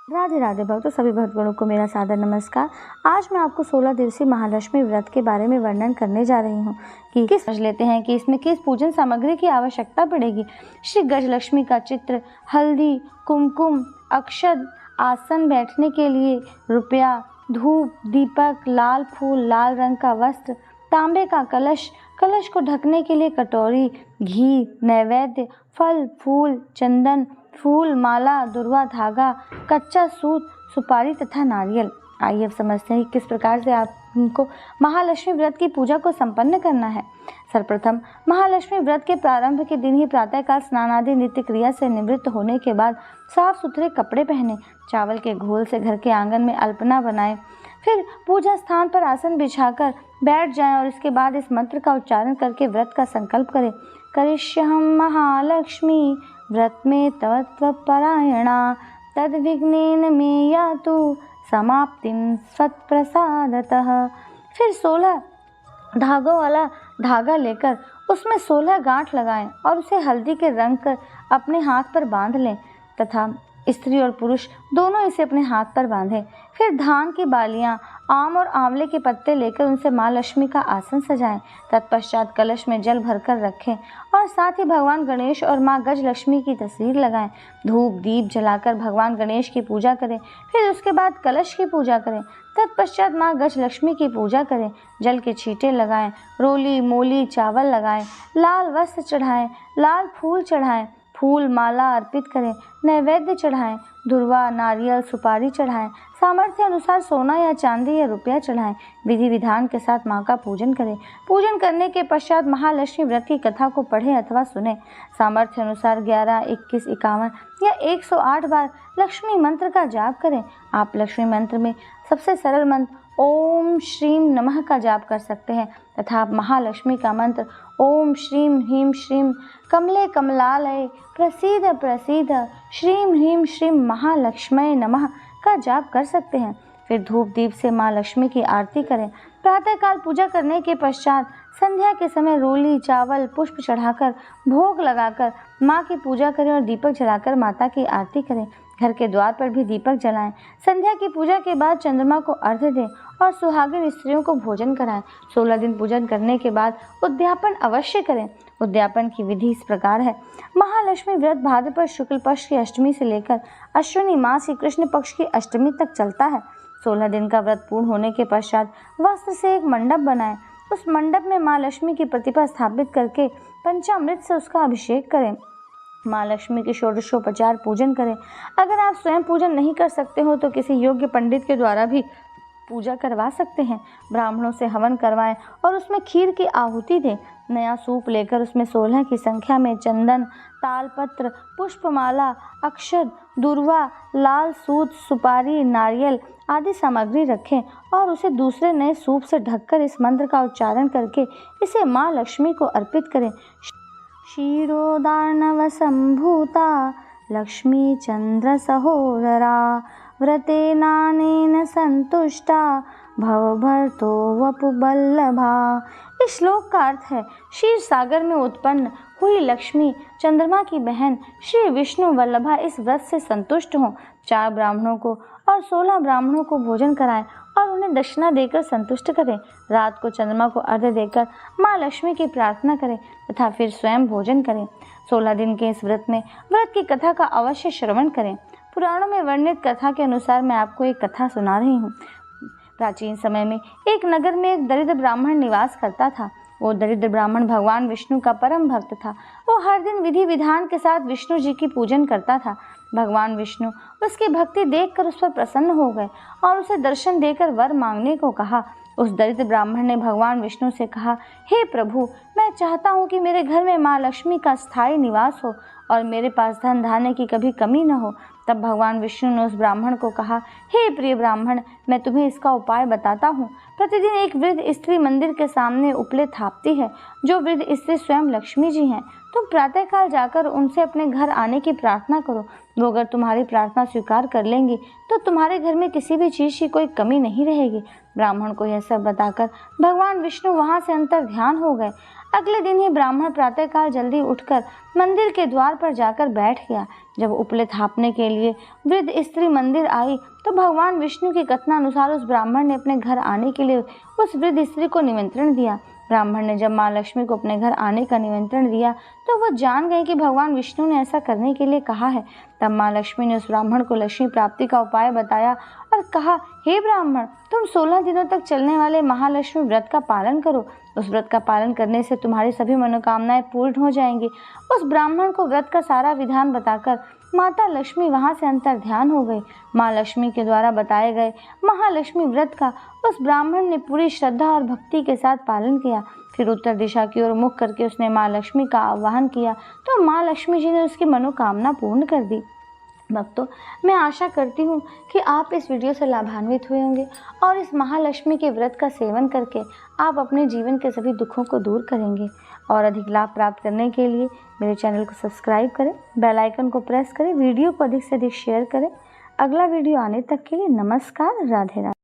राधे राधे भक्तों, सभी भक्तगणों को मेरा सादर नमस्कार। आज मैं आपको 16 दिवसीय महालक्ष्मी व्रत के बारे में वर्णन करने जा रही हूँ कि किस समझ लेते हैं कि इसमें किस पूजन सामग्री की आवश्यकता पड़ेगी। श्री गजलक्ष्मी का चित्र, हल्दी, कुमकुम, अक्षत, आसन बैठने के लिए रुपया, धूप, दीपक, लाल फूल, लाल रंग का वस्त्र, तांबे का कलश, कलश को ढकने के लिए कटोरी, घी, नैवेद्य, फल, फूल, चंदन, फूल, माला, दुर्वा धागा, कच्चा सूत, सुपारी तथा नारियल। आइए अब समझते हैं किस प्रकार से आपको महालक्ष्मी व्रत की पूजा को संपन्न करना है। सर्वप्रथम महालक्ष्मी व्रत के प्रारंभ के दिन ही प्रातःकाल स्नान आदि नित्य क्रिया से निवृत्त होने के बाद साफ सुथरे कपड़े पहने, चावल के घोल से घर के आंगन में अल्पना बनाएं, फिर पूजा स्थान पर आसन बिछाकर बैठ जाएं और इसके बाद इस मंत्र का उच्चारण करके व्रत का संकल्प करें। करिष्यहं महालक्ष्मी व्रत में तत्वपरायणा तद्विघ्नेन मे यातु समाप्तिं स्वत्प्रसादतः। फिर 16 धागों वाला धागा लेकर उसमें 16 गांठ लगाएं और उसे हल्दी के रंग कर अपने हाथ पर बांध लें तथा स्त्री और पुरुष दोनों इसे अपने हाथ पर बांधें। फिर धान की बालियां, आम और आंवले के पत्ते लेकर उनसे माँ लक्ष्मी का आसन सजाएं। तत्पश्चात कलश में जल भरकर रखें और साथ ही भगवान गणेश और माँ गजलक्ष्मी की तस्वीर लगाएं। धूप दीप जलाकर भगवान गणेश की पूजा करें। फिर उसके बाद कलश की पूजा करें। तत्पश्चात माँ गजलक्ष्मी की पूजा करें। जल के छींटे लगाएं, रोली मोली चावल लगाएं, लाल वस्त्र चढ़ाएं, लाल फूल चढ़ाएं, फूल माला अर्पित करें, नैवेद्य चढ़ाएं, धुरवा, नारियल, सुपारी चढ़ाएं, सामर्थ्य अनुसार सोना या चांदी या रुपया चढ़ाएं। विधि विधान के साथ माँ का पूजन करें। पूजन करने के पश्चात महालक्ष्मी व्रत की कथा को पढ़ें अथवा सुने। सामर्थ्य अनुसार 11, 21, 51 या 108 बार लक्ष्मी मंत्र का जाप करें। आप लक्ष्मी मंत्र में सबसे सरल मंत्र ओम श्रीम नमः का जाप कर सकते हैं तथा आप महालक्ष्मी का मंत्र ओम श्रीम ह्रीम श्रीम कमले कमलालय प्रसीद प्रसीद श्रीम ह्रीम श्रीम महालक्ष्मय नमः का जाप कर सकते हैं। फिर धूप दीप से माँ लक्ष्मी की आरती करें। प्रातःकाल पूजा करने के पश्चात संध्या के समय रोली चावल पुष्प चढ़ाकर भोग लगाकर माँ की पूजा करें और दीपक जलाकर माता की आरती करें। घर के द्वार पर भी दीपक जलाएं। संध्या की पूजा के बाद चंद्रमा को अर्घ्य दें और सुहागिन स्त्रियों को भोजन कराएं। 16 दिन पूजन करने के बाद उद्यापन अवश्य करें। उद्यापन की विधि इस प्रकार है। महालक्ष्मी व्रत भाद्रपद शुक्ल पक्ष की अष्टमी से लेकर अश्विनी मास की कृष्ण पक्ष की अष्टमी तक चलता है। 16 दिन का व्रत पूर्ण होने के पश्चात वस्त्र से एक मंडप बनाएं। उस मंडप में माँ लक्ष्मी की प्रतिमा स्थापित करके पंचामृत से उसका अभिषेक करें। माँ लक्ष्मी के षोडशोपचार पूजन करें। अगर आप स्वयं पूजन नहीं कर सकते हो तो किसी योग्य पंडित के द्वारा भी पूजा करवा सकते हैं। ब्राह्मणों से हवन करवाएं और उसमें खीर की आहुति दें। नया सूप लेकर उसमें 16 की संख्या में चंदन, तालपत्र, पुष्पमाला, अक्षत, दुर्वा, लाल सूत, सुपारी, नारियल आदि सामग्री रखें और उसे दूसरे नए सूप से ढककर इस मंत्र का उच्चारण करके इसे माँ लक्ष्मी को अर्पित करें। क्षीरोदार्णव संभूता लक्ष्मी चंद्र सहोदरा व्रतेनानेन संतुष्टा भवभर्तो वपुबल्लभा। इस श्लोक का अर्थ है क्षीर सागर में उत्पन्न हुई लक्ष्मी चंद्रमा की बहन श्री विष्णु वल्लभा इस व्रत से संतुष्ट हों। 4 ब्राह्मणों को और 16 ब्राह्मणों को भोजन कराएं और उन्हें दक्षिणा देकर संतुष्ट करें। रात को चंद्रमा को अर्घ्य देकर माँ लक्ष्मी की प्रार्थना करें तथा फिर स्वयं भोजन करें। 16 दिन के इस व्रत में व्रत की कथा का अवश्य श्रवण करें। पुराणों में वर्णित कथा के अनुसार मैं आपको एक कथा सुना रही हूँ। प्राचीन समय में एक नगर में एक दरिद्र ब्राह्मण निवास करता था। वो दरिद्र ब्राह्मण भगवान विष्णु का परम भक्त था। वो हर दिन विधि विधान के साथ विष्णु जी की पूजन करता था। भगवान विष्णु उसकी भक्ति देखकर उस पर प्रसन्न हो गए और उसे दर्शन देकर वर मांगने को कहा। उस दरिद्र ब्राह्मण ने भगवान विष्णु से कहा, हे प्रभु, मैं चाहता हूँ कि मेरे घर में माँ लक्ष्मी का स्थायी निवास हो और मेरे पास धन धान्य की कभी कमी न हो। तब भगवान विष्णु ने उस ब्राह्मण को कहा, हे प्रिय ब्राह्मण, मैं तुम्हें इसका उपाय बताता हूँ। प्रतिदिन एक वृद्ध स्त्री मंदिर के सामने उपले थापती है। जो वृद्ध स्त्री स्वयं लक्ष्मी जी हैं। तुम प्रातःकाल जाकर उनसे अपने घर आने की प्रार्थना करो। वो अगर तुम्हारी प्रार्थना स्वीकार कर लेंगी तो तुम्हारे घर में किसी भी चीज़ की कोई कमी नहीं रहेगी। ब्राह्मण को यह सब बताकर भगवान विष्णु वहाँ से अंतर ध्यान हो गए। अगले दिन ही ब्राह्मण प्रातःकाल जल्दी उठकर मंदिर के द्वार पर जाकर बैठ गया। जब उपले थापने के लिए वृद्ध स्त्री मंदिर आई तो भगवान विष्णु की कथनानुसार उस ब्राह्मण ने अपने घर आने के लिए उस वृद्ध स्त्री को निमंत्रण दिया। ब्राह्मण ने जब माँ लक्ष्मी को अपने घर आने का निमंत्रण दिया तो वह जान गए कि भगवान विष्णु ने ऐसा करने के लिए कहा है। तब माँ लक्ष्मी ने उस ब्राह्मण को लक्ष्मी प्राप्ति का उपाय बताया और कहा, हे ब्राह्मण, तुम 16 दिनों तक चलने वाले महालक्ष्मी व्रत का पालन करो। उस व्रत का पालन करने से तुम्हारी सभी मनोकामनाएं पूर्ण हो जाएंगी। उस ब्राह्मण को व्रत का सारा विधान बताकर माता लक्ष्मी वहां से अंतर ध्यान हो गई। माँ लक्ष्मी के द्वारा बताए गए महालक्ष्मी व्रत का उस ब्राह्मण ने पूरी श्रद्धा और भक्ति के साथ पालन किया। फिर उत्तर दिशा की ओर मुख करके उसने माँ लक्ष्मी का आह्वान किया तो माँ लक्ष्मी जी ने उसकी मनोकामना पूर्ण कर दी। भक्तों, मैं आशा करती हूँ कि आप इस वीडियो से लाभान्वित हुए होंगे और इस महालक्ष्मी के व्रत का सेवन करके आप अपने जीवन के सभी दुखों को दूर करेंगे। और अधिक लाभ प्राप्त करने के लिए मेरे चैनल को सब्सक्राइब करें, बेल आइकन को प्रेस करें, वीडियो को अधिक से अधिक शेयर करें। अगला वीडियो आने तक के लिए नमस्कार, राधे राधे।